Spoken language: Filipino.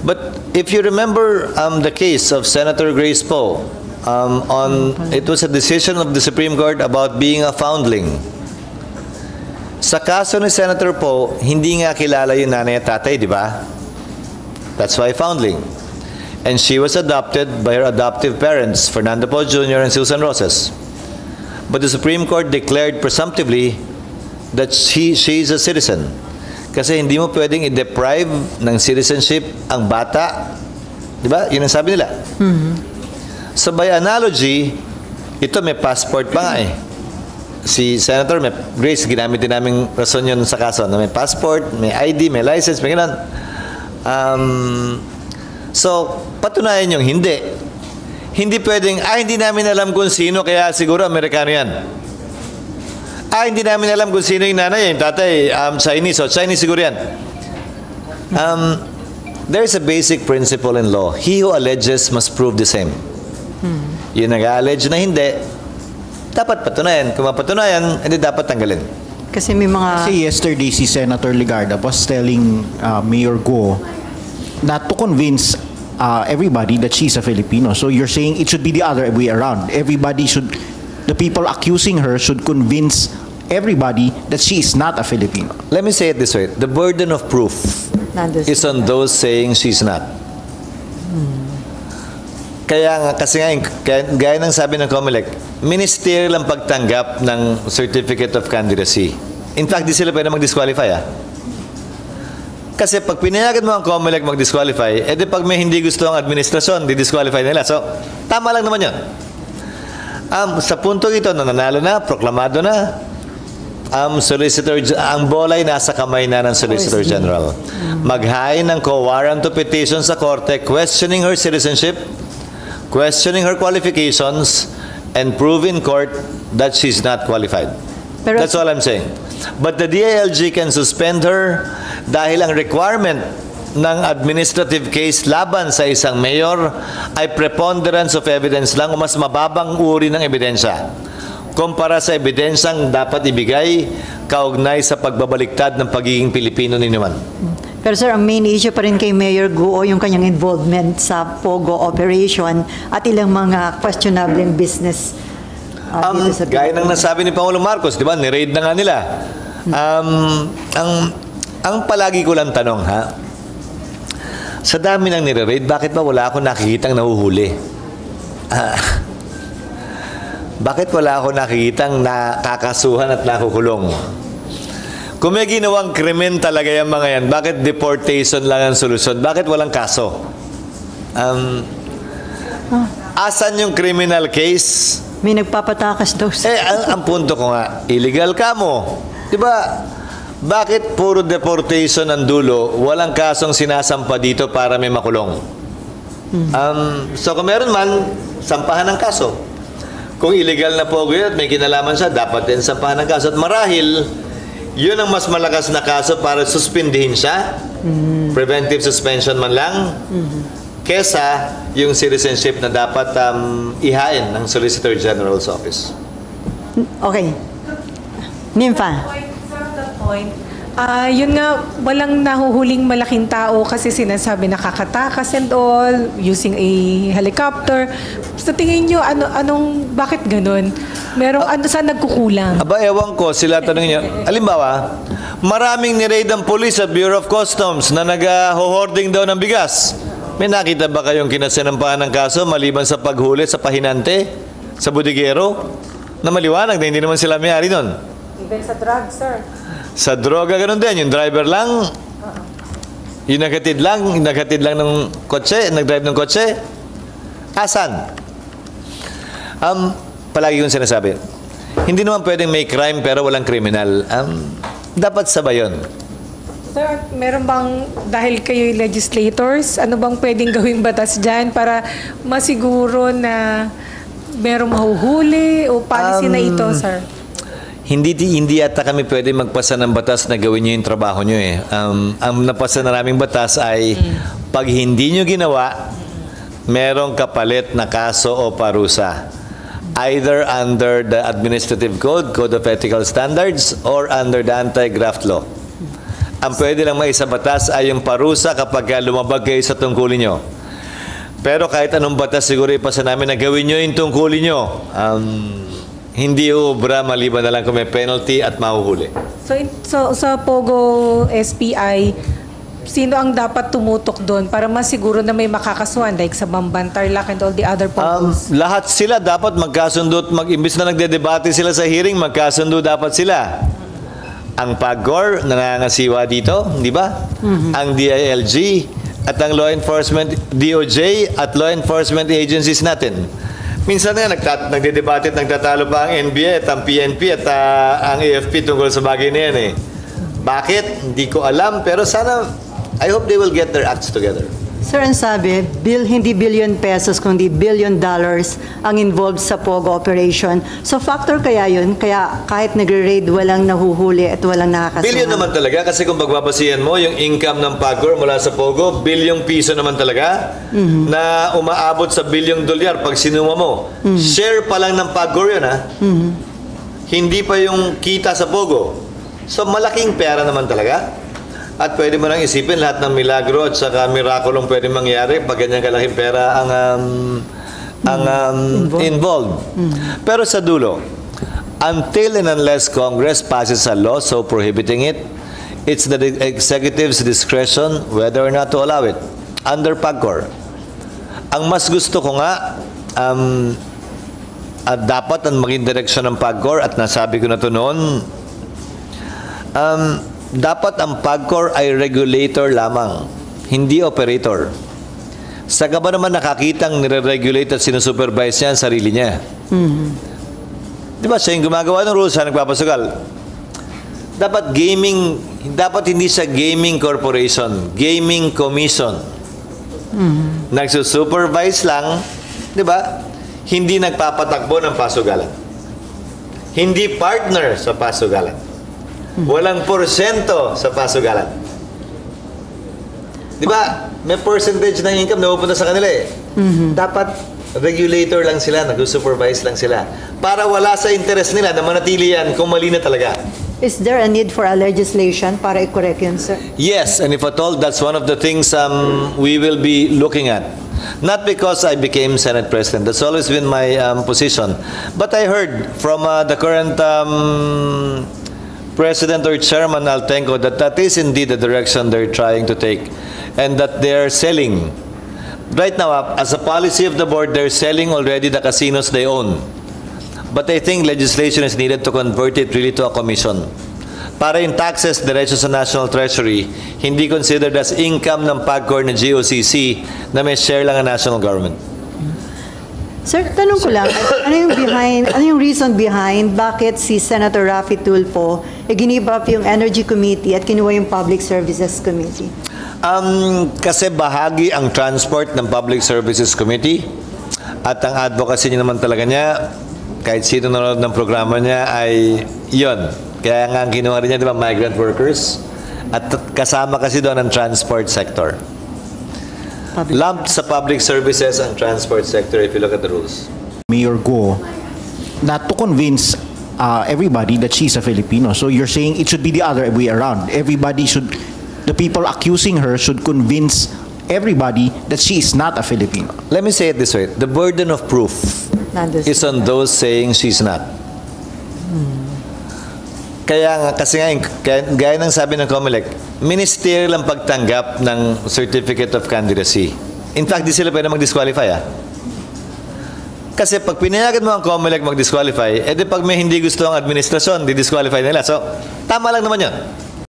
But if you remember the case of Senator Grace Poe, it was a decision of the Supreme Court about being a foundling. Sa kaso ni Senator Poe, hindi nga kilala yung nanay at tatay, di ba? That's why foundling. And she was adopted by her adoptive parents, Fernando Poe Jr. and Susan Roses. But the Supreme Court declared presumptively that she is a citizen. Kasi hindi mo pwedeng i-deprive ng citizenship ang bata. Di ba? Yun ang sabi nila. So by analogy, ito may passport pa nga eh. Si Senator Grace, ginamit din namin rason yun sa kaso, na may passport, may ID, may license, may ganun. So, patunayan yung hindi. Hindi pwedeng, hindi namin alam kung sino, kaya siguro Amerikano yan. Hindi namin alam kung sino yung nanay, yung tatay, Chinese, o Chinese siguro yan. There's a basic principle in law. He who alleges must prove the same. Yung nag-allege na hindi, dapat patunayan. Kung mapatunayan, hindi dapat tanggalin. Kasi may mga... Kasi yesterday, si Senator Legarda was telling Mayor Go not to convince everybody that she's a Filipino. So you're saying it should be the other way around. Everybody should, the people accusing her should convince everybody that she is not a Filipino. Let me say it this way. The burden of proof is on those saying she's not. Kaya nga, kasi nga, gaya ng sabi ng COMELEC, ministerial ang pagtanggap ng Certificate of Candidacy. In fact, di sila pwede mag-disqualify. Kasi pag pinayagan mo ang COMELEC mag-disqualify, edi pag may hindi gusto ang administrasyon, di-disqualify nila. So, tama lang naman yun. Sa punto ito, nanalo na, proklamado na, ang bola ay nasa kamay na ng Solicitor General. Mag-hain ng co-warrant to petition sa korte, questioning her citizenship, questioning her qualifications, and prove in court that she's not qualified. Pero, that's all I'm saying. But the DILG can suspend her dahil ang requirement ng administrative case laban sa isang mayor ay preponderance of evidence lang o mas mababang uri ng ebidensya kumpara sa ebidensyang dapat ibigay kaugnay sa pagbabaliktad ng pagiging Pilipino ni naman. Pero sir, ang main issue pa rin kay Mayor Guo yung kanyang involvement sa POGO operation at ilang mga questionable business. Gaya ng nasabi ni Pangulong Marcos, di ba? Ni-raid na nga nila. Ang palagi ko lang tanong, sa dami ng nire-raid, bakit ba wala akong nakikitang nahuhuli? Bakit wala akong nakikitang nakakasuhan at nakukulong? Kung may ginawang krimen talaga yung mga yan, bakit deportation lang ang solusyon? Bakit walang kaso? Asan yung criminal case? May nagpapatakas daw. Ang punto ko nga, illegal ka mo. Diba? Bakit puro deportation ang dulo, walang kasong sinasampa dito para may makulong? So kung meron man, sampahan ng kaso. Kung illegal na po yun at may kinalaman siya, dapat din sampahan ng kaso. At marahil, yun ang mas malakas na kaso para suspindihin siya, preventive suspension man lang, kesa yung citizenship na dapat ihain ng Solicitor General's Office. Okay. Nympha. Yun nga, walang nahuhuling malaking tao kasi sinasabi nakakatakas and all, using a helicopter. Sa tingin nyo, bakit ganun? Saan nagkukulang? Ewan ko, sila tanongin nyo. Halimbawa, maraming nireid ang police at Bureau of Customs na nag-hoarding daw ng bigas. May nakita ba kayong kinasinampahan ng kaso maliban sa paghuli sa pahinante, sa budigero? Na maliwanag na hindi naman sila may-ari nun. Even sa drugs, sir. Sa droga, ganun din. Yung driver lang, yung naghatid lang ng kotse, nag-drive ng kotse. Asan? Palagi kong sinasabi, hindi naman pwedeng may crime pero walang criminal. Dapat sabay yun. Sir, meron bang, dahil kayo'y legislators, ano bang pwedeng gawing batas dyan para masiguro na merong mahuhuli o policy na ito, sir? Hindi yata kami pwede magpasa ng batas na gawin nyo yung trabaho nyo eh. Ang napasa na naming batas ay pag hindi nyo ginawa, merong kapalit na kaso o parusa. Either under the Administrative Code, Code of Ethical Standards, or under the Anti-Graft Law. Ang pwede lang maisa batas ay yung parusa kapag lumabag kayo sa tungkulin nyo. Pero kahit anong batas, siguro ipasa namin na gawin nyo yung tungkulin nyo. Hindi ubra maliban na lang kung may penalty at mahuhuli. So sa Pogo SPI, sino ang dapat tumutok doon para masiguro na may makakasuhan like sa Bamban, Tarlac and all the other Pogos? Lahat sila dapat magkasundo, imbis na nagdedebate sila sa hearing, magkasundo dapat sila. Ang PAGCOR, nangangasiwa dito, di ba? Ang DILG, at ang law enforcement, DOJ at law enforcement agencies natin. Minsan nga nagdedebate at nagtatalo pa ang NBI at ang PNP at ang AFP tungkol sa bagay na yan eh. Bakit? Hindi ko alam, pero sana, I hope they will get their acts together. Sir, ang sabi, hindi billion pesos, kundi $billion ang involved sa Pogo operation. So factor kaya yun? Kaya kahit nagre-raid, walang nahuhuli at walang nakakasuhan? Billion naman talaga kasi kung pagbabasihan mo, yung income ng PAGCOR mula sa Pogo, bilyong piso naman talaga na umaabot sa $1 billion pag sinuma mo. Share pa lang ng PAGCOR yun ha. Hindi pa yung kita sa Pogo. So malaking pera naman talaga. At pwede mo nang isipin lahat ng milagro at saka mirakulong pwede mangyari pag ganyan kalaking pera ang involved. Pero sa dulo, until and unless Congress passes a law so prohibiting it, it's the executive's discretion whether or not to allow it under PAGCOR. Ang mas gusto ko nga, dapat ang maging direksyon ng PAGCOR at nasabi ko na ito noon, dapat ang PAGCOR ay regulator lamang, hindi operator. Sa ka ba naman nakakitang nire-regulate at sinusupervise niya ang sarili niya? Di ba siya yung gumagawa ng rules, siya nagpapasugal. Dapat hindi siya gaming corporation, gaming commission. Nagsusupervise lang, di ba? Hindi nagpapatakbo ng pasugalan. Hindi partner sa pasugalan. Walang porsyento sa pasugalan. Di ba? May percentage ng income na pupunta sa kanila eh. Dapat regulator lang sila, nag-supervise lang sila. Para wala sa interest nila na manatili yan kung mali na talaga. Is there a need for a legislation para i-correct yun, sir? Yes, and if at all, that's one of the things we will be looking at. Not because I became Senate President. That's always been my position. But I heard from the current President or Chairman Altenco that is indeed the direction they're trying to take and that they're selling. Right now, as a policy of the board, they're selling already the casinos they own. But I think legislation is needed to convert it really to a commission. Para yung taxes diretso sa National Treasury, hindi considered as income ng PAGCOR na GOCC na may share lang ang national government. Sir, tanong ko lang, ano yung reason behind bakit si Senator Raffy Tulfo give up yung Energy Committee at kinuha yung Public Services Committee? Kasi bahagi ang transport ng Public Services Committee at ang advocacy niya naman talaga niya, kahit sino nanonood ng programa niya ay yon. Kaya nga ang kinuha rin niya, di ba, migrant workers at kasama kasi doon ang transport sector. Lumped sa public services and transport sector if you look at the rules. Mayor Go, not to convince everybody that she's a Filipino. So you're saying it should be the other way around. The people accusing her should convince everybody that she is not a Filipino. Let me say it this way. The burden of proof is on those saying she's not. Kaya nga, kasi nga, gaya ng sabi ng COMELEC, ministerial ang pagtanggap ng Certificate of Candidacy. In fact, di sila pwede mag-disqualify. Kasi pag pinayagan mo ang COMELEC mag-disqualify, edi pag may hindi gusto ang administrasyon, di-disqualify nila. So, tama lang naman yun.